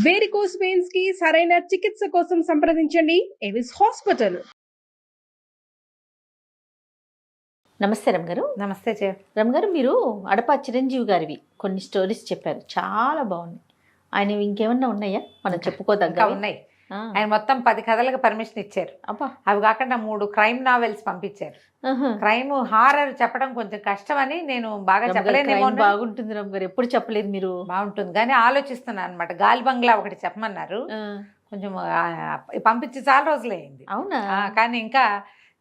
Varicose veins కి సరైన చికిత్స కోసం సంప్రదించండి ఎవిస్ హాస్పిటల్. నమస్తే రమ్ గారు. నమస్తే రమ్ గారు, మీరు అడప చిరంజీవి గారివి కొన్ని స్టోరీస్ చెప్పారు, చాలా బాగున్నాయి. ఆయన ఇంకేమన్నా ఉన్నాయా మనం చెప్పుకోదగ్గ? ఉన్నాయి. ఆయన మొత్తం 10 కథలకు పర్మిషన్ ఇచ్చారు. అవి కాకుండా 3 క్రైమ్ నావెల్స్ పంపించారు. క్రైమ్ హారర్ చెప్పడం కొంచెం కష్టం అని నేను బాగా చెప్పలేను. బాగుంటుంది రమ్ గారు, ఎప్పుడు చెప్పలేదు మీరు. బాగుంటుంది కానీ ఆలోచిస్తున్నాను అనమాట. గాలి బంగ్లా ఒకటి చెప్పమన్నారు, కొంచెం పంపించి చాలా రోజులైంది. అవునా? కానీ ఇంకా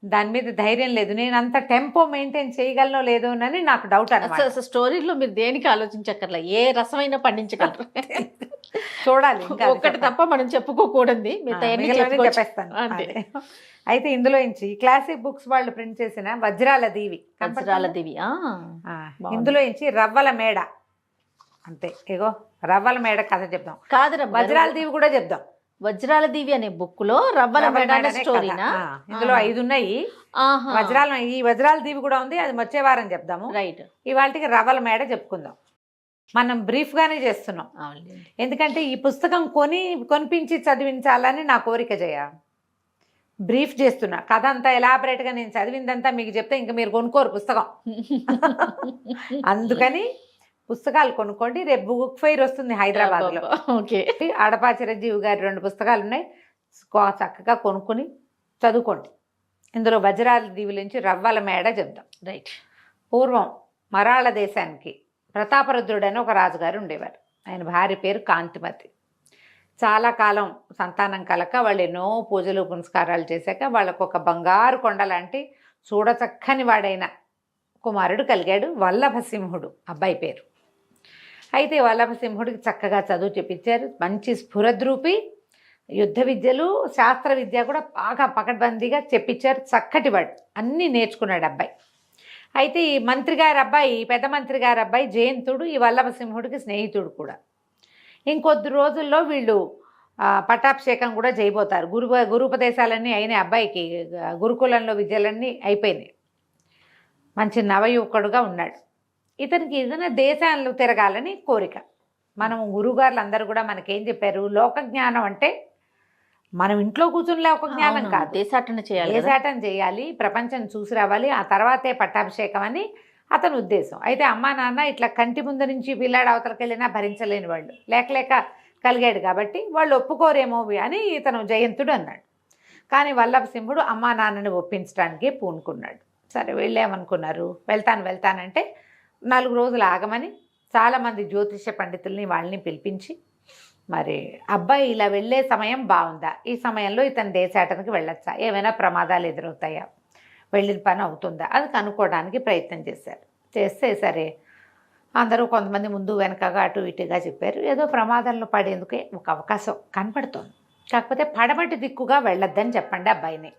దాని మీద ధైర్యం లేదు. నేను అంత టెంపో మెయింటైన్ చేయగలనో లేదో అని నాకు డౌట్ అన్నమాట. స్టోరీలో మీరు దేనికి ఆలోచించక్కర్లా, ఏ రసమైనా పండించగలరు. చూడాలి, ఒకటి తప్ప మనం చెప్పుకోకూడదు, చెప్పేస్తాను. అయితే ఇందులో నుంచి క్లాసిక్ బుక్స్ వాళ్ళు ప్రింట్ చేసిన వజ్రాల దీవి, ఇందులో నుంచి రవ్వల మేడ, అంతే. ఇగో రవ్వల మేడ కథ చెప్దాం. కాదు, వజ్రాల దీవి కూడా చెప్దాం. వజ్రాల దీవి అనే బుక్ లో రవ్వల మేడ స్టోరీనా? ఇందులో 5 ఉన్నాయి. ఈ వజ్రాల దీవి కూడా ఉంది, అది వచ్చే వారం చెప్దాము. రైట్. ఇవాళకి రవ్వల మేడ చెప్పుకుందాం. మనం బ్రీఫ్ గానే చేస్తున్నాం, ఎందుకంటే ఈ పుస్తకం కొనిపించి చదివించాలని నా కోరిక. బ్రీఫ్ చేస్తున్నా, కథ అంతా ఎలాబరేట్ గా నేను చదివిందంతా మీకు చెప్తే ఇంకా మీరు కొనుక్కోరు పుస్తకం. అందుకని పుస్తకాలు కొనుక్కోండి. రేపు బుక్ ఫెయిర్ వస్తుంది హైదరాబాద్ లో. అడపా చిరంజీవి గారి 2 పుస్తకాలు ఉన్నాయి, చక్కగా కొనుక్కొని చదువుకోండి. ఇందులో వజ్రాల దీవుల నుంచి రవ్వల మేడ చెప్దాం. రైట్. పూర్వం మరాళ దేశానికి ప్రతాపరుద్రుడని ఒక రాజుగారు ఉండేవారు. ఆయన భార్య పేరు కాంతిమతి. చాలా కాలం సంతానం కలక వాళ్ళు ఎన్నో పూజలు పునస్కారాలు చేశాక వాళ్ళకు ఒక బంగారు కొండ లాంటి చూడచక్కని వాడైన కుమారుడు కలిగాడు, వల్లభసింహుడు అబ్బాయి పేరు. అయితే వల్లభసింహుడికి చక్కగా చదువు చెప్పించారు. మంచి స్ఫురద్రూపి, యుద్ధ విద్యలు శాస్త్ర విద్య కూడా బాగా పకడ్బందీగా చెప్పించారు. చక్కటి వాడు, అన్నీ నేర్చుకున్నాడు అబ్బాయి. అయితే ఈ మంత్రి గారి అబ్బాయి, పెద్ద మంత్రి గారి అబ్బాయి జయంతుడు ఈ వల్లభసింహుడికి స్నేహితుడు కూడా. ఇంకొద్ది రోజుల్లో వీళ్ళు పట్టాభిషేకం కూడా చేయబోతారు. గురుపదేశాలన్నీ అయినాయి అబ్బాయికి, గురుకులంలో విద్యలన్నీ అయిపోయినాయి. మంచి నవయువకుడుగా ఉన్నాడు. ఇతనికి ఏదైనా దేశాల్లో తిరగాలని కోరిక. మనం గురువుగారులు అందరూ కూడా మనకేం చెప్పారు, లోకజ్ఞానం అంటే మనం ఇంట్లో కూర్చుని లోక జ్ఞానం కాదు, దేశాటన చేయాలి, ప్రపంచం చూసి రావాలి, ఆ తర్వాతే పట్టాభిషేకం అని అతని ఉద్దేశం. అయితే అమ్మా నాన్న ఇట్లా కంటి ముందు నుంచి పిల్లాడు అవతలకి వెళ్ళినా భరించలేని వాళ్ళు, లేక కలిగాడు కాబట్టి వాళ్ళు ఒప్పుకోరేమో అని ఇతను జయంతుడు అన్నాడు. కానీ వల్లభసింహుడు అమ్మా నాన్నని ఒప్పించడానికి పూనుకున్నాడు. సరే వెళ్ళామనుకున్నారు. వెళ్తానంటే 4 రోజులు ఆగమని చాలామంది జ్యోతిష పండితుల్ని వాళ్ళని పిలిపించి, మరి అబ్బాయి ఇలా వెళ్ళే సమయం బాగుందా, ఈ సమయంలో ఇతను దేశాటనకి వెళ్ళొచ్చా, ఏమైనా ప్రమాదాలు ఎదురవుతాయా, వెళ్ళిన పని అవుతుందా, అది కనుక్కోవడానికి ప్రయత్నం చేస్తే సరే అందరూ కొంతమంది ముందు వెనకగా అటు ఇటుగా చెప్పారు. ఏదో ప్రమాదంలో పడేందుకే ఒక అవకాశం కనపడుతోంది, కాకపోతే పడమటి దిక్కుగా వెళ్ళొద్దని చెప్పండి అబ్బాయిని.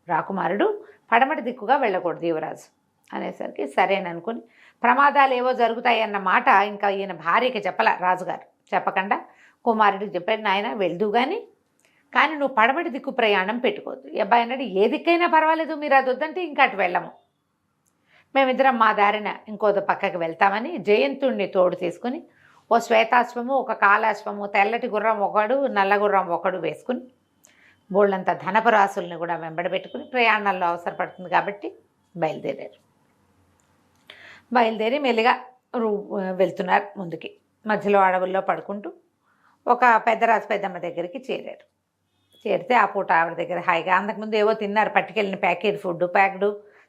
రాకుమారుడు పడమటి దిక్కుగా వెళ్ళకూడదు యువరాజు అనేసరికి సరేని అనుకుని, ప్రమాదాలు ఏవో జరుగుతాయన్న మాట ఇంకా ఈయన భార్యకి చెప్పల రాజుగారు. చెప్పకుండా కుమారుడికి చెప్పారు, నాయన వెళ్దు కానీ నువ్వు పడమటి దిక్కు ప్రయాణం పెట్టుకోవద్దు. ఈ అబ్బాయి అన్నాడు, ఏ దిక్కైనా పర్వాలేదు, మీరు అది వద్దంటే ఇంకా అటు వెళ్ళము, మేమిద్దరం మా దారిన ఇంకో పక్కకి వెళ్తామని జయంతుడిని తోడు తీసుకుని ఓ శ్వేతాశ్వము, ఒక కాలాశ్వము, తెల్లటి గుర్రం ఒకడు, నల్ల గుర్రం ఒకడు వేసుకుని బోళ్ళంత ధనపరాశుల్ని కూడా వెంబడబెట్టుకుని ప్రయాణాల్లో అవసరపడుతుంది కాబట్టి బయలుదేరి మెల్లిగా వెళ్తున్నారు ముందుకి. మధ్యలో అడవుల్లో పడుకుంటూ ఒక పెద్దరాజు పెద్దమ్మ దగ్గరికి చేరితే ఆ పూట ఆవిడ దగ్గర హాయిగా అంతకుముందు ఏవో తిన్నారు, పట్టుకెళ్ళిన ప్యాకెట్ ఫుడ్ ప్యాక్డు,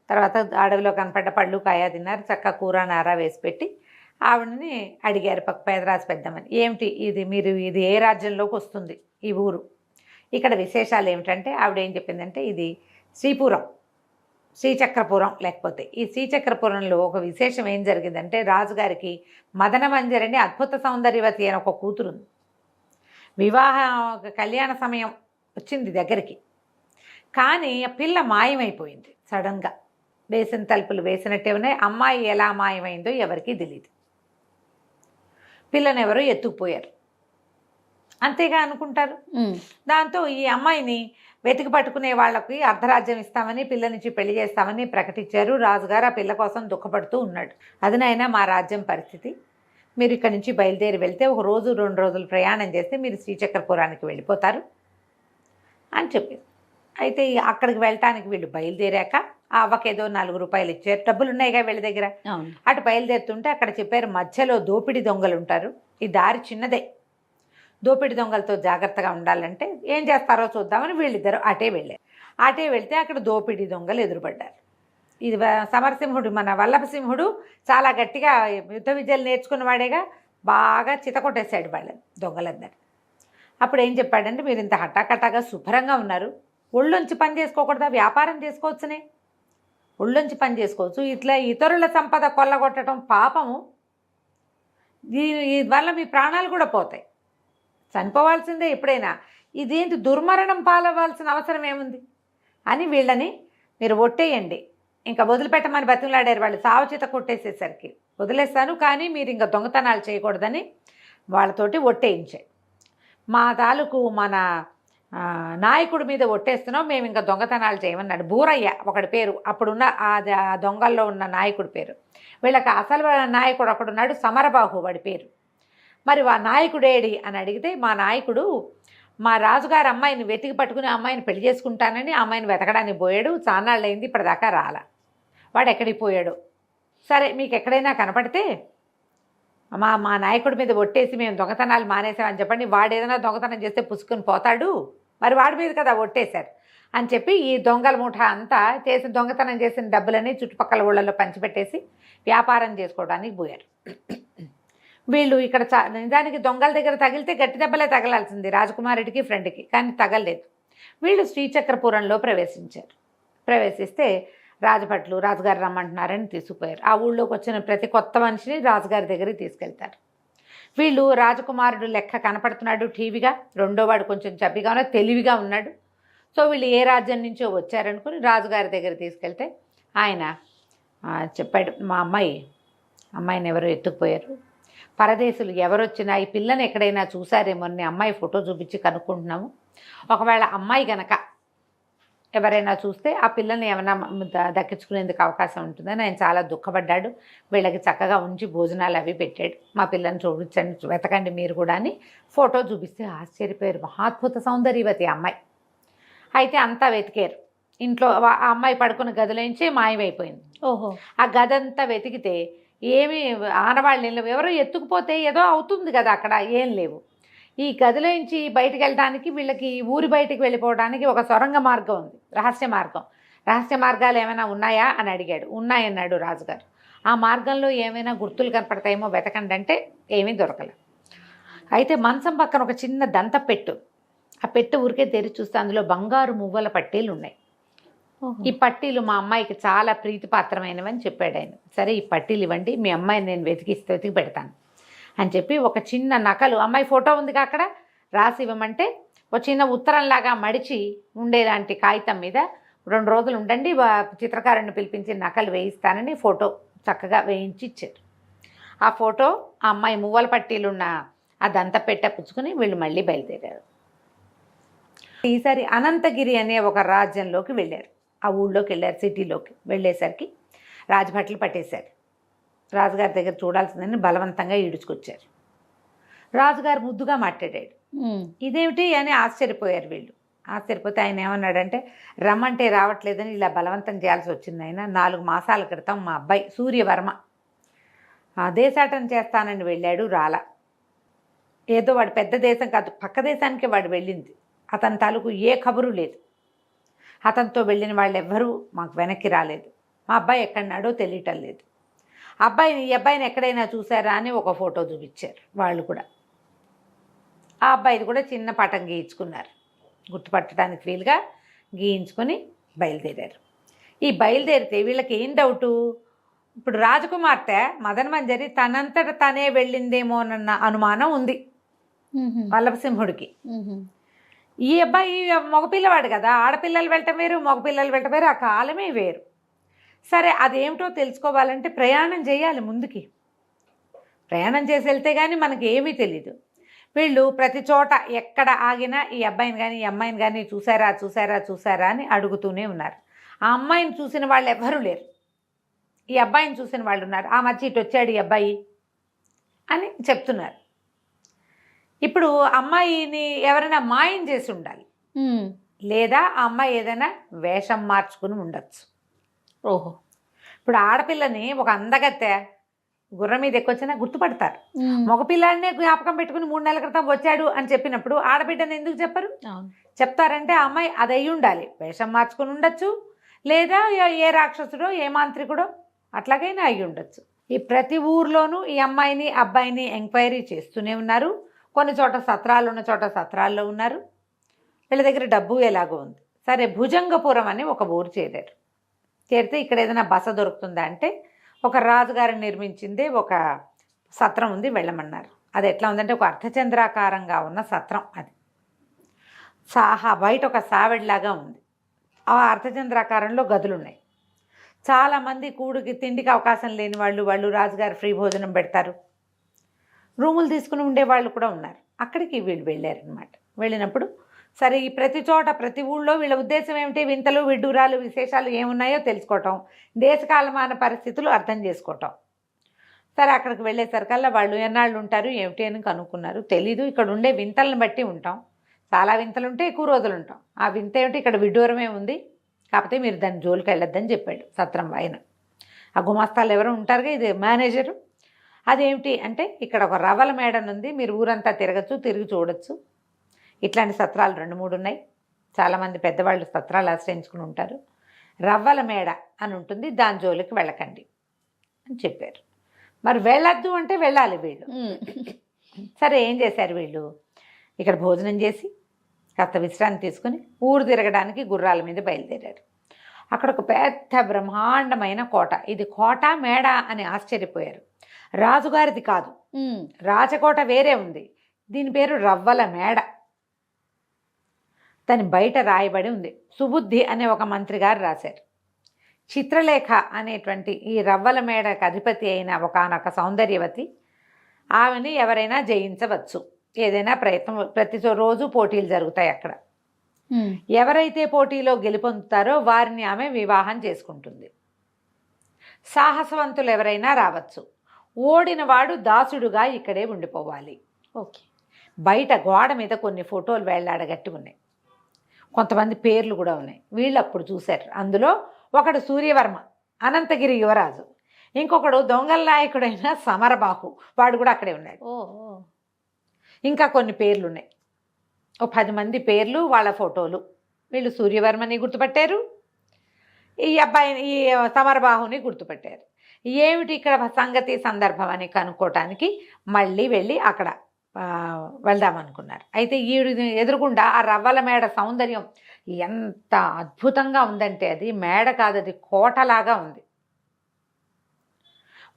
తర్వాత అడవిలో కనపడ్డ పళ్ళు కాయ తిన్నారు. చక్కగా కూర నారా వేసి పెట్టి ఆవిడని అడిగారు పెద్దరాజు పెద్దమ్మని, ఏమిటి ఇది ఏ రాజ్యంలోకి వస్తుంది ఈ ఊరు, ఇక్కడ విశేషాలు ఏమిటంటే ఆవిడ ఏం చెప్పిందంటే, ఇది శ్రీచక్రపురం. లేకపోతే ఈ శ్రీచక్రపురంలో ఒక విశేషం ఏం జరిగిందంటే, రాజుగారికి మదన మంజరి అని అద్భుత సౌందర్యవతి అని ఒక కూతురుంది. కళ్యాణ సమయం వచ్చింది దగ్గరికి, కానీ ఆ పిల్ల మాయమైపోయింది. సడన్గా వేసిన తలుపులు వేసినట్టే ఉన్నాయి. అమ్మాయి ఎలా మాయమైందో ఎవరికీ తెలియదు. పిల్లని ఎవరో ఎత్తుకుపోయారు, అంతేగా అనుకుంటారు. దాంతో ఈ అమ్మాయిని వెతికి పట్టుకునే వాళ్ళకి అర్ధరాజ్యం ఇస్తామని, పిల్లనిచ్చి పెళ్లి చేస్తామని ప్రకటించారు. రాజుగారు ఆ పిల్ల కోసం దుఃఖపడుతూ ఉన్నాడు. అది నాయనా మా రాజ్యం పరిస్థితి, మీరు ఇక్కడ నుంచి బయలుదేరి వెళ్తే 1 రోజు 2 రోజులు ప్రయాణం చేస్తే మీరు శ్రీచక్రపురానికి వెళ్ళిపోతారు అని చెప్పింది. అయితే అక్కడికి వెళ్ళటానికి వీళ్ళు బయలుదేరాక ఆ అవ్వకేదో 4 రూపాయలు ఇచ్చారు, డబ్బులు ఉన్నాయిగా వీళ్ళ దగ్గర. అటు బయలుదేరుతుంటే అక్కడ చెప్పారు మధ్యలో దోపిడీ దొంగలు ఉంటారు, ఈ దారి చిన్నదే, దోపిడీ దొంగలతో జాగ్రత్తగా ఉండాలంటే ఏం చేస్తారో చూద్దామని వీళ్ళిద్దరు అటే వెళ్ళారు. అటే వెళ్తే అక్కడ దోపిడీ దొంగలు ఎదురుపడ్డారు. ఇది సమరసింహుడు, మన వల్లభసింహుడు చాలా గట్టిగా యుద్ధ విద్యలు నేర్చుకున్నవాడేగా, బాగా చితకొట్టేశాడు వాళ్ళని, దొంగలందరూ. అప్పుడు ఏం చెప్పాడంటే, మీరు ఇంత హఠాకటాగా శుభ్రంగా ఉన్నారు, ఒళ్ళొంచి పని చేసుకోకూడదా, వ్యాపారం చేసుకోవచ్చునే, ఒళ్ళొంచి పని చేసుకోవచ్చు, ఇట్లా ఇతరుల సంపద కొల్లగొట్టడం పాపము, దీనివల్ల మీ ప్రాణాలు కూడా పోతాయి, చనిపోవాల్సిందే ఎప్పుడైనా, ఇదేంటి దుర్మరణం పాలవ్వాల్సిన అవసరం ఏముంది అని వీళ్ళని మీరు ఒట్టేయండి, ఇంకా వదిలిపెట్టమని బతిమలాడారు వాళ్ళు. సావచిత కొట్టేసేసరికి వదిలేస్తాను కానీ మీరు ఇంకా దొంగతనాలు చేయకూడదని వాళ్ళతోటి ఒట్టేయించాడు. మా తాలూకు మన నాయకుడి మీద ఒట్టేస్తున్నాం, మేము ఇంకా దొంగతనాలు చేయమన్నాడు. బూరయ్య ఒకటి పేరు, అప్పుడున్న ఆ దొంగల్లో ఉన్న నాయకుడి పేరు. వీళ్ళకి అసలు నాయకుడు ఒకడున్నాడు, సమరబాహు వాడి పేరు. మరి ఆ నాయకుడేడి అని అడిగితే, మా నాయకుడు మా రాజుగారి అమ్మాయిని వెతికి పట్టుకుని అమ్మాయిని పెళ్లి చేసుకుంటానని అమ్మాయిని వెతకడానికి పోయాడు, చాన్నాళ్ళు అయింది, ఇప్పటిదాకా రాలా, వాడు ఎక్కడికి పోయాడు. సరే మీకు ఎక్కడైనా కనపడితే మా నాయకుడి మీద ఒట్టేసి మేము దొంగతనాలు మానేసామని చెప్పండి, వాడు ఏదైనా దొంగతనం చేస్తే పుసుకుని పోతాడు, మరి వాడి మీద కదా ఒట్టేశారు అని చెప్పి ఈ దొంగల ముఠా అంతా చేసి దొంగతనం చేసిన డబ్బులని చుట్టుపక్కల ఊళ్ళల్లో పంచిపెట్టేసి వ్యాపారం చేసుకోవడానికి పోయారు. వీళ్ళు ఇక్కడ నిజానికి దొంగల దగ్గర తగిలితే గట్టి దెబ్బలే తగలాల్సింది రాజకుమారుడికి ఫ్రెండ్కి, కానీ తగలలేదు. వీళ్ళు శ్రీచక్రపురంలో ప్రవేశిస్తే రాజభట్లు రాజుగారు రమ్మంటున్నారని తీసుకుపోయారు. ఆ ఊళ్ళోకి వచ్చిన ప్రతి కొత్త మనిషిని రాజుగారి దగ్గరికి తీసుకెళ్తారు. వీళ్ళు రాజకుమారుడు లెక్క కనపడుతున్నాడు టీవీగా, రెండోవాడు కొంచెం చబ్బిగా ఉన్నాడు, తెలివిగా ఉన్నాడు. సో వీళ్ళు ఏ రాజ్యం నుంచో వచ్చారనుకుని రాజుగారి దగ్గర తీసుకెళ్తే ఆయన చెప్పాడు, మా అమ్మాయిని ఎవరో ఎత్తుకుపోయారు, పరదేశులు ఎవరొచ్చినా ఈ పిల్లని ఎక్కడైనా చూసారేమో అని అమ్మాయి ఫోటో చూపించి కనుక్కుంటున్నాము, ఒకవేళ అమ్మాయి గనక ఎవరైనా చూస్తే ఆ పిల్లని ఏమైనా దక్కించుకునేందుకు అవకాశం ఉంటుందని ఆయన చాలా దుఃఖపడ్డాడు. వీళ్ళకి చక్కగా ఉంచి భోజనాలు అవి పెట్టాడు. మా పిల్లని చూపించండి, వెతకండి మీరు కూడా అని ఫోటో చూపిస్తే ఆశ్చర్యపోయారు. మహాద్భుత సౌందర్యవతి అమ్మాయి. అయితే అంతా వెతికారు, ఇంట్లో ఆ అమ్మాయి పడుకున్న గదిలోంచి మాయమైపోయింది. ఓహో. ఆ గదంతా వెతికితే ఏమీ ఆనవాళ్ళు ఎవరో ఎత్తుకుపోతే ఏదో అవుతుంది కదా, అక్కడ ఏం లేవు. ఈ గదిలోంచి బయటకు వెళ్ళడానికి వీళ్ళకి ఊరి బయటికి వెళ్ళిపోవడానికి ఒక సొరంగ మార్గం ఉంది, రహస్య మార్గాలు ఏమైనా ఉన్నాయా అని అడిగాడు. ఉన్నాయన్నాడు రాజుగారు. ఆ మార్గంలో ఏమైనా గుర్తులు కనపడతాయేమో వెతకండి అంటే ఏమీ దొరకలేదు. అయితే మంచం పక్కన ఒక చిన్న దంత పెట్టు, ఆ పెట్టు ఊరికే తెరిచి చూస్తే అందులో బంగారు మువ్వల పట్టీలు ఉన్నాయి. ఈ పట్టీలు మా అమ్మాయికి చాలా ప్రీతిపాత్రమైనవని చెప్పాడు ఆయన. సరే ఈ పట్టీలు ఇవ్వండి, మీ అమ్మాయిని నేను వెతికి పెడతాను అని చెప్పి ఒక చిన్న నకలు, అమ్మాయి ఫోటో ఉందిగా అక్కడ, రాసి ఇవ్వమంటే ఒక చిన్న ఉత్తరంలాగా మడిచి ఉండేలాంటి కాగితం మీద 2 రోజులు ఉండండి, చిత్రకారుడిని పిలిపించి నకలు వేయిస్తానని ఫోటో చక్కగా వేయించి ఇచ్చారు. ఆ ఫోటో ఆ అమ్మాయి మువ్వల పట్టీలున్న ఆ దంత పెట్ట పుచ్చుకొని వీళ్ళు మళ్ళీ బయలుదేరారు. ఈసారి అనంతగిరి అనే ఒక రాజ్యంలోకి వెళ్ళారు. ఆ ఊళ్ళోకి వెళ్ళారు, సిటీలోకి వెళ్ళేసరికి రాజభట్లు పట్టేశారు. రాజుగారి దగ్గర చూడాల్సిందని బలవంతంగా ఈడుచుకొచ్చారు. రాజుగారు ముద్దుగా మాట్లాడాడు. ఇదేమిటి అని ఆశ్చర్యపోయారు వీళ్ళు. ఆశ్చర్యపోతే ఆయన ఏమన్నాడంటే, రమ్మంటే రావట్లేదని ఇలా బలవంతం చేయాల్సి వచ్చింది. ఆయన 4 మాసాల క్రితం మా అబ్బాయి సూర్యవర్మ దేశాటన చేస్తానని వెళ్ళాడు, రాలా. ఏదో వాడు పెద్ద దేశం కాదు, పక్క దేశానికి వాడు వెళ్ళింది, అతని తాలూకు ఏ కబురు లేదు, అతనితో వెళ్ళిన వాళ్ళు ఎవ్వరూ మాకు వెనక్కి రాలేదు, మా అబ్బాయి ఎక్కడున్నాడో తెలియటం లేదు, ఈ అబ్బాయిని ఎక్కడైనా చూసారా అని ఒక ఫోటో చూపించారు వాళ్ళు కూడా. ఆ అబ్బాయిది కూడా చిన్న పటం గీయించుకున్నారు, గుర్తుపట్టడానికి వీలుగా గీయించుకొని బయలుదేరారు. ఈ బయలుదేరితే వీళ్ళకి ఏం డౌటు, ఇప్పుడు రాజకుమార్తె మదనమంజరి తనంతట తనే వెళ్ళిందేమోనన్న అనుమానం ఉంది వల్లభసింహుడికి. ఈ అబ్బాయి మగపిల్లవాడు కదా, ఆడపిల్లలు వెళ్ళటం వేరు, మగపిల్లలు వెళ్ళటం వేరు, ఆ కాలమే వేరు. సరే అదేమిటో తెలుసుకోవాలంటే ప్రయాణం చేయాలి, ముందుకి ప్రయాణం చేసి వెళ్తే కానీ మనకి ఏమీ తెలీదు. వీళ్ళు ప్రతి చోట ఎక్కడ ఆగినా ఈ అబ్బాయిని కానీ ఈ అమ్మాయిని కానీ చూసారా అని అడుగుతూనే ఉన్నారు. ఆ అమ్మాయిని చూసిన వాళ్ళు ఎవ్వరూ లేరు, ఈ అబ్బాయిని చూసిన వాళ్ళు ఉన్నారు. ఆ మధ్య ఇటు వచ్చాడు ఈ అబ్బాయి అని చెప్తున్నారు. ఇప్పుడు అమ్మాయిని ఎవరైనా మాయం చేసి ఉండాలి, లేదా ఆ అమ్మాయి ఏదైనా వేషం మార్చుకుని ఉండొచ్చు. ఓహో. ఇప్పుడు ఆడపిల్లని ఒక అందగత్తె గుర్రం మీద ఎక్కొచ్చినా గుర్తుపడతారు. మగపిల్లాడినే జ్ఞాపకం పెట్టుకుని 3 నెలల క్రితం వచ్చాడు అని చెప్పినప్పుడు ఆడబిడ్డని ఎందుకు చెప్పరు? చెప్తారంటే ఆ అమ్మాయి అది అయి ఉండాలి, వేషం మార్చుకుని ఉండొచ్చు, లేదా ఏ రాక్షసుడో ఏ మాంత్రికుడో అట్లాగైనా అయి ఉండొచ్చు. ఈ ప్రతి ఊర్లోనూ ఈ అమ్మాయిని అబ్బాయిని ఎంక్వైరీ చేస్తూనే ఉన్నారు. కొన్ని చోట సత్రాలు ఉన్న చోట సత్రాల్లో ఉన్నారు. వీళ్ళ దగ్గర డబ్బు ఎలాగో ఉంది. సరే, భుజంగపురం అని ఒక ఊరు చేరారు. చేరితే ఇక్కడ ఏదైనా బస దొరుకుతుందా అంటే ఒక రాజుగారు నిర్మించిందే ఒక సత్రం ఉంది, వెళ్ళమన్నారు. అది ఎట్లా ఉందంటే ఒక అర్ధచంద్రాకారంగా ఉన్న సత్రం. అది బయట ఒక సావెడిలాగా ఉంది. ఆ అర్ధచంద్రాకారంలో గదులు ఉన్నాయి. చాలామంది తిండికి అవకాశం లేని వాళ్ళు రాజుగారు ఫ్రీ భోజనం పెడతారు. రూములు తీసుకుని ఉండేవాళ్ళు కూడా ఉన్నారు. అక్కడికి వీళ్ళు వెళ్ళారనమాట. వెళ్ళినప్పుడు సరే, ఈ ప్రతి చోట ప్రతి ఊళ్ళో వీళ్ళ ఉద్దేశం ఏమిటి? వింతలు విడ్డూరాలు విశేషాలు ఏమున్నాయో తెలుసుకోవటం, దేశకాలమాన పరిస్థితులు అర్థం చేసుకోవటం. సరే, అక్కడికి వెళ్ళేసరికల్లా వాళ్ళు ఎన్నాళ్ళు ఉంటారు ఏమిటి అని కనుక్కున్నారు. తెలీదు, ఇక్కడ ఉండే వింతలను బట్టి ఉంటాం. చాలా వింతలు ఉంటే ఎక్కువ రోజులు ఉంటాం. ఆ వింత ఏమిటి? ఇక్కడ విడ్డూరమే ఉంది, కాకపోతే మీరు దాని జోలికి వెళ్ళొద్దని చెప్పాడు సత్రం ఆయన. ఆ గుమాస్తాలు ఎవరో ఉంటారుగా, ఇది మేనేజరు. అదేమిటి అంటే ఇక్కడ ఒక రవ్వల మేడను ఉంది, మీరు ఊరంతా తిరగచ్చు, తిరిగి చూడొచ్చు. ఇట్లాంటి సత్రాలు 2-3 ఉన్నాయి. చాలామంది పెద్దవాళ్ళు సత్రాలు ఆశ్రయించుకుని ఉంటారు. రవ్వల మేడ అని ఉంటుంది, దాని జోలికి వెళ్ళకండి అని చెప్పారు. మరి వెళ్ళొద్దు అంటే వెళ్ళాలి వీళ్ళు. సరే, ఏం చేశారు వీళ్ళు? ఇక్కడ భోజనం చేసి కాస్త విశ్రాంతి తీసుకుని ఊరు తిరగడానికి గుర్రాల మీద బయలుదేరారు. అక్కడ ఒక పెద్ద బ్రహ్మాండమైన కోట. ఇది కోట మేడ అని ఆశ్చర్యపోయారు. రాజుగారిది కాదు, రాచకోట వేరే ఉంది. దీని పేరు రవ్వల మేడ. దాని బయట రాయబడి ఉంది. సుబుద్ధి అనే ఒక మంత్రి గారు రాశారు. చిత్రలేఖ అనేటువంటి ఈ రవ్వల మేడకు అధిపతి అయిన ఒకానొక సౌందర్యవతి, ఆమెని ఎవరైనా జయించవచ్చు. ఏదైనా ప్రయత్నం, ప్రతి రోజు పోటీలు జరుగుతాయి అక్కడ. ఎవరైతే పోటీలో గెలుపొందుతారో వారిని ఆమె వివాహం చేసుకుంటుంది. సాహసవంతులు ఎవరైనా రావచ్చు. ఓడిన వాడు దాసుడుగా ఇక్కడే ఉండిపోవాలి. ఓకే. బయట గోడ మీద కొన్ని ఫోటోలు వేళ్లాడగట్టి ఉన్నాయి. కొంతమంది పేర్లు కూడా ఉన్నాయి. వీళ్ళు అప్పుడు చూశారు. అందులో ఒకడు సూర్యవర్మ, అనంతగిరి యువరాజు. ఇంకొకడు దొంగల నాయకుడైన సమరబాహు, వాడు కూడా అక్కడే ఉన్నాడు. ఇంకా కొన్ని పేర్లు ఉన్నాయి. ఓ 10 మంది పేర్లు, వాళ్ళ ఫోటోలు. వీళ్ళు సూర్యవర్మని గుర్తుపట్టారు, ఈ అబ్బాయిని, ఈ సమరబాహుని గుర్తుపట్టారు. ఏమిటి ఇక్కడ సంగతి సందర్భం అని కనుక్కోవటానికి మళ్ళీ వెళ్ళి అక్కడ వెళ్దామనుకున్నారు. అయితే ఈవిడ ఎదురుగుండా ఆ రవ్వల మేడ సౌందర్యం ఎంత అద్భుతంగా ఉందంటే, అది మేడ కాదు, అది కోటలాగా ఉంది.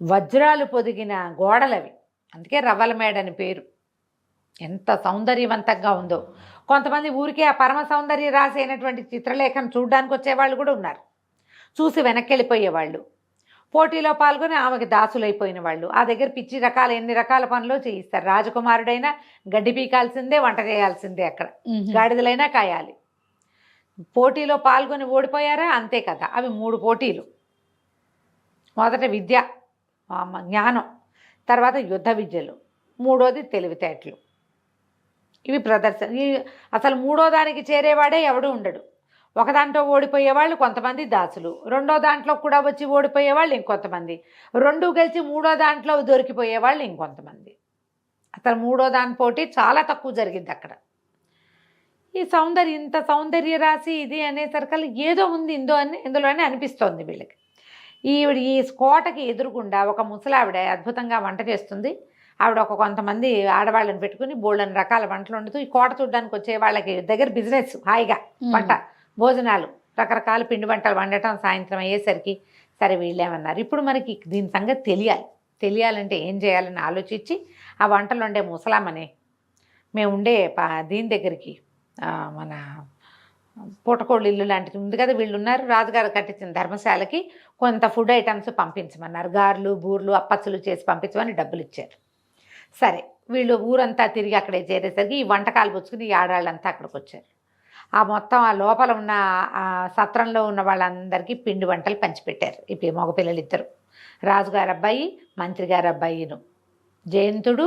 వజ్రాలు పొదిగిన గోడలవి, అందుకే రవ్వల మేడ అని పేరు. ఎంత సౌందర్యవంతంగా ఉందో. కొంతమంది ఊరికే ఆ పరమ సౌందర్య రాసి అయినటువంటి చిత్రలేఖను చూడడానికి వచ్చేవాళ్ళు కూడా ఉన్నారు. చూసి వెనక్కి వెళ్ళిపోయేవాళ్ళు, పోటీలో పాల్గొని ఆమెకి దాసులైపోయిన వాళ్ళు. ఆ దగ్గర పిచ్చి రకాల ఎన్ని రకాల పనులు చేయిస్తారు. రాజకుమారుడైనా గడ్డి పీకాల్సిందే, వంట చేయాల్సిందే, అక్కడ గాడిదలైనా కాయాలి. పోటీలో పాల్గొని ఓడిపోయారా, అంతే కదా. అవి 3 పోటీలు. మొదట విద్య, జ్ఞానం, తర్వాత యుద్ధ విద్యలు, 3వది తెలివితేటలు. ఇవి ప్రదర్శన. అసలు 3వ దానికి చేరేవాడే ఎవడు ఉండడు. ఒక దాంట్లో ఓడిపోయేవాళ్ళు కొంతమంది దాసులు, 2వ దాంట్లో కూడా వచ్చి ఓడిపోయేవాళ్ళు ఇంకొంతమంది, 2 గెలిచి 3వ దాంట్లో దొరికిపోయేవాళ్ళు ఇంకొంతమంది. అసలు 3వ దాని పోటీ చాలా తక్కువ జరిగింది అక్కడ. ఈ ఇంత సౌందర్య రాసి ఇది అనేసరికల్లా ఏదో ఉంది ఇందులోనే అనిపిస్తోంది వీళ్ళకి. ఈ కోటకి ఎదురుగుండా ఒక ముసలావిడ అద్భుతంగా వంట చేస్తుంది. ఆవిడ కొంతమంది ఆడవాళ్ళని పెట్టుకుని బోళ్ళని రకాల వంటలు వండుతూ ఈ కోట చూడడానికి వచ్చే వాళ్ళకి దగ్గర బిజినెస్, హాయిగా వంట భోజనాలు, రకరకాల పిండి వంటలు వండటం. సాయంత్రం అయ్యేసరికి సరే వీళ్ళేమన్నారు, ఇప్పుడు మనకి దీని సంగతి తెలియాలంటే ఏం చేయాలని ఆలోచించి ఆ వంటలు వండే ముసలామని మేము ఉండే దీని దగ్గరికి, మన పూటకోళ్ళు ఇల్లు లాంటిది ఉంది కదా, వీళ్ళు ఉన్నారు, రాజుగారు కట్టించిన ధర్మశాలకి కొంత ఫుడ్ ఐటమ్స్ పంపించమన్నారు. గారెలు, బూర్లు, అప్పచ్చులు చేసి పంపించమని డబ్బులు ఇచ్చారు. సరే, వీళ్ళు ఊరంతా తిరిగి అక్కడే చేరేసరికి ఈ వంటకాలు పుచ్చుకుని ఈ ఆడవాళ్ళంతా అక్కడికి వచ్చారు. ఆ మొత్తం ఆ లోపల ఉన్న ఆ సత్రంలో ఉన్న వాళ్ళందరికీ పిండి వంటలు పంచిపెట్టారు. ఇప్పుడు మగపిల్లలు 2, రాజుగారు అబ్బాయి, మంత్రి గారు అబ్బాయిను. జయంతుడు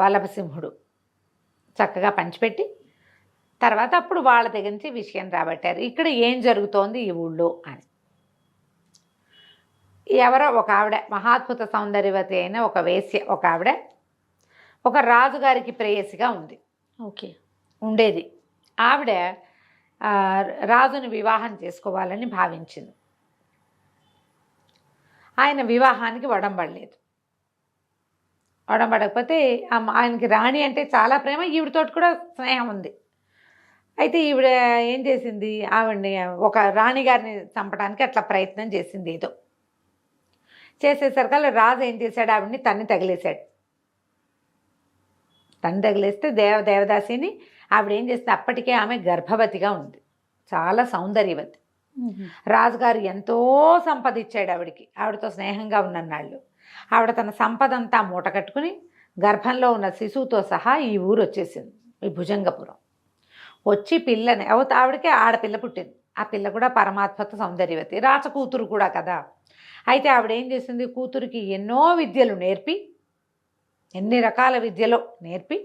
వల్లభసింహుడు చక్కగా పంచిపెట్టి తర్వాత అప్పుడు వాళ్ళ దగ్గర నుంచి విషయం రాబట్టారు, ఇక్కడ ఏం జరుగుతోంది ఈ ఊళ్ళో అని. ఎవరో ఒక ఆవిడ, మహాద్భుత సౌందర్యవతి అయిన ఒక వేశ్య, ఒక ఆవిడ ఒక రాజుగారికి ప్రేయసిగా ఉంది, ఓకే, ఉండేది. ఆవిడ రాజుని వివాహం చేసుకోవాలని భావించింది. ఆయన వివాహానికి వడంబడలేదు. వడంబడకపోతే ఆయనకి రాణి అంటే చాలా ప్రేమ, ఈవిడతోటి కూడా స్నేహం ఉంది. అయితే ఈవిడ ఏం చేసింది, ఆవిడని ఒక రాణిగారిని చంపడానికి అట్లా ప్రయత్నం చేసింది. ఏదో చేసేసరికల్లా రాజు ఏం చేశాడు, ఆవిడని తన్ని తగిలేశాడు. తన్ని తగిలేస్తే దేవదాసిని ఆవిడ ఏం చేస్తే, అప్పటికే ఆమె గర్భవతిగా ఉంది, చాలా సౌందర్యవతి. రాజుగారు ఎంతో సంపద ఇచ్చాడు ఆవిడికి, ఆవిడతో స్నేహంగా ఉన్నన్నాళ్ళు. ఆవిడ తన సంపద అంతా మూట కట్టుకుని గర్భంలో ఉన్న శిశువుతో సహా ఈ ఊరు వచ్చేసింది, ఈ భుజంగపురం. వచ్చి పిల్లని ఆవిడకే ఆడపిల్ల పుట్టింది. ఆ పిల్ల కూడా పరమాద్భుత సౌందర్యవతి, రాచకూతురు కూడా కదా. అయితే ఆవిడ ఏం చేసింది, కూతురికి ఎన్నో విద్యలు నేర్పి, ఎన్ని రకాల విద్యలో నేర్పి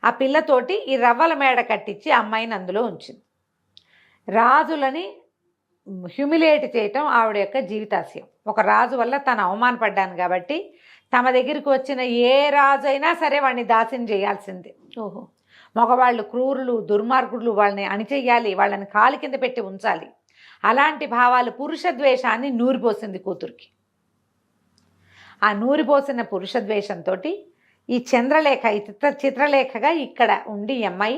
ఆ పిల్లతోటి ఈ రవ్వల మేడ కట్టించి అమ్మాయిని అందులో ఉంచింది. రాజులని హ్యూమిలియేట్ చేయటం ఆవిడ యొక్క జీవితాశయం. ఒక రాజు వల్ల తను అవమానపడ్డాను కాబట్టి తమ దగ్గరికి వచ్చిన ఏ రాజు అయినా సరే వాడిని దాసిని చేయాల్సిందే. ఓహో, మగవాళ్ళు క్రూరులు, దుర్మార్గులు, వాళ్ళని అణిచేయాలి, వాళ్ళని కాలి కింద పెట్టి ఉంచాలి. అలాంటి భావాలు, పురుష ద్వేషాన్ని నూరిపోసింది కూతురికి. ఆ నూరిపోసిన పురుష ద్వేషంతో ఈ చంద్రలేఖ, ఈ చిత్రలేఖగా ఇక్కడ ఉండి ఈ అమ్మాయి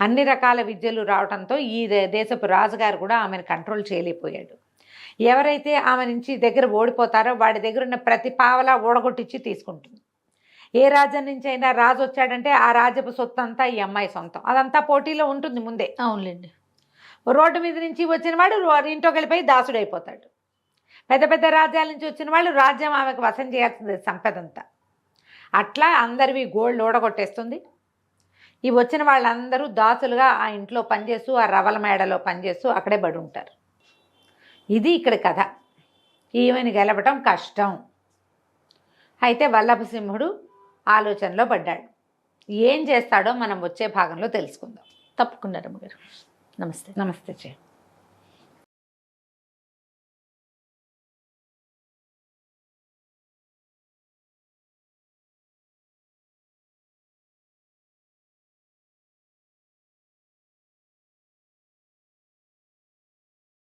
అన్ని రకాల విద్యలు రావడంతో ఈ దేశపు రాజుగారు కూడా ఆమెను కంట్రోల్ చేయలేకపోయాడు. ఎవరైతే ఆమె నుంచి దగ్గర ఓడిపోతారో వాడి దగ్గర ఉన్న ప్రతి పావలా ఓడగొట్టించి తీసుకుంటుంది. ఏ రాజ్యం నుంచి అయినా రాజు వచ్చాడంటే ఆ రాజ్యపు సొత్తు అంతా ఈ అమ్మాయి సొంతం, అదంతా పోటీలో ఉంటుంది ముందే. అవునులేండి. రోడ్డు మీద నుంచి వచ్చిన వాడు ఇంట్లోకి వెళ్ళిపోయి దాసుడైపోతాడు. పెద్ద పెద్ద రాజ్యాల నుంచి వచ్చిన వాళ్ళు రాజ్యం ఆమెకు వశం చేయాల్సింది, సంపదంతా. అట్లా అందరివి గోల్డ్ ఓడగొట్టేస్తుంది. ఈ వచ్చిన వాళ్ళందరూ దాసులుగా ఆ ఇంట్లో పనిచేస్తూ, ఆ రవల మేడలో పనిచేస్తూ అక్కడే పడి ఉంటారు. ఇది ఇక్కడ కథ. ఈమెను గెలవటం కష్టం. అయితే వల్లభసింహుడు ఆలోచనలో పడ్డాడు. ఏం చేస్తాడో మనం వచ్చే భాగంలో తెలుసుకుందాం. తప్పకుండా రమ్మగారు. నమస్తే. నమస్తే.